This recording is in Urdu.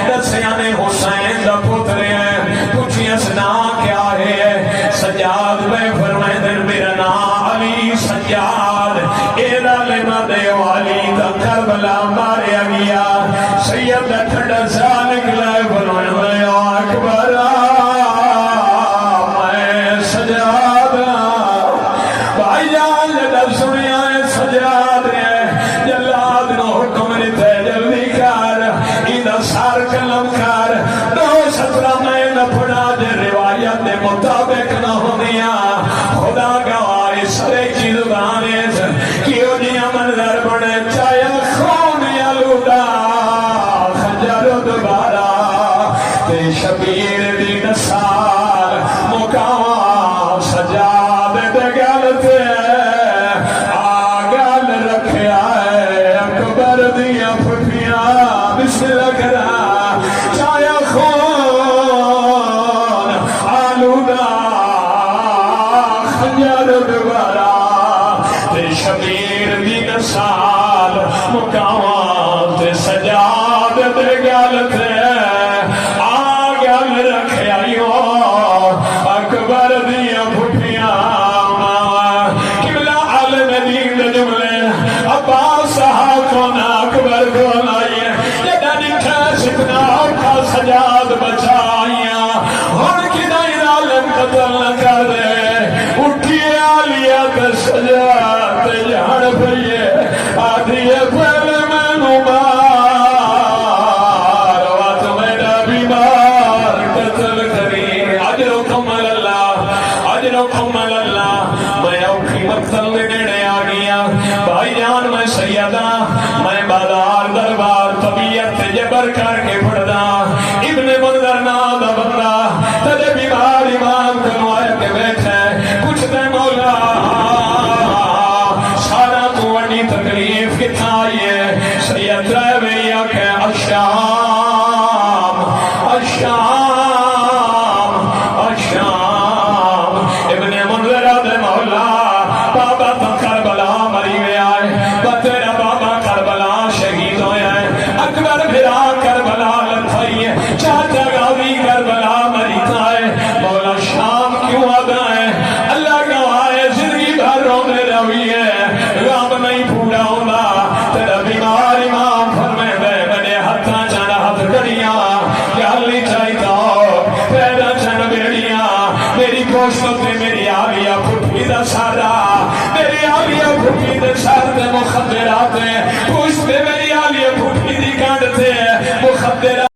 دسیا نے حسین دا پتر ہے پوچھیا سنا کیا ہے سجاد میں فرمائے دن میرا نام علی سجاد ایدہ لینا دے والی دا کربلا ماریا گیا سید دا ٹھنڈا سا نکلا ہے فرمائے میں اکبر میں سجاد بھائی جان جدہ سنیا ہے سجاد ہے جلاد نو حکم لیتے جلدی کر ایدہ سار کلم کر دو سترہ میں نہ پڑا جے روایت دے مطابق نہ ہونیا خدا گواہ سرے کی زبانے سے کیوں جیا منظر بڑے چایا خون یا لوٹا خجر دوبارہ تے شبیر دی نسال مقام سجاد دے گلتے آگل رکھیا ہے اکبر دیا پھٹیاں بسم اللہ کرا چایا خون آلودہ خجر دوبارہ تے شبیر دی نسال مقام تے سجاد دے گلتے آگل رکھیا یو اکبر دیا پھٹیاں قبلہ عالم دین دے جملے عباس صاحب کو نا اکبر کو لائیے جدہ نکھا سکنا کا سجاد بچائیاں ہن کی نہیں عالم قتل نہ کر دے اٹھیے آلیا تے سجاد تے جہاں پھئیے آدھیے پہلے میں مبار وات میرا بیمار قتل کری اجرکم اللہ میں اوکھی مقتل لینے آ گیا بھائی جان میں سیدہ میں بازار دربار طبیعت جبر کر کے پڑھدا ابن منظر نام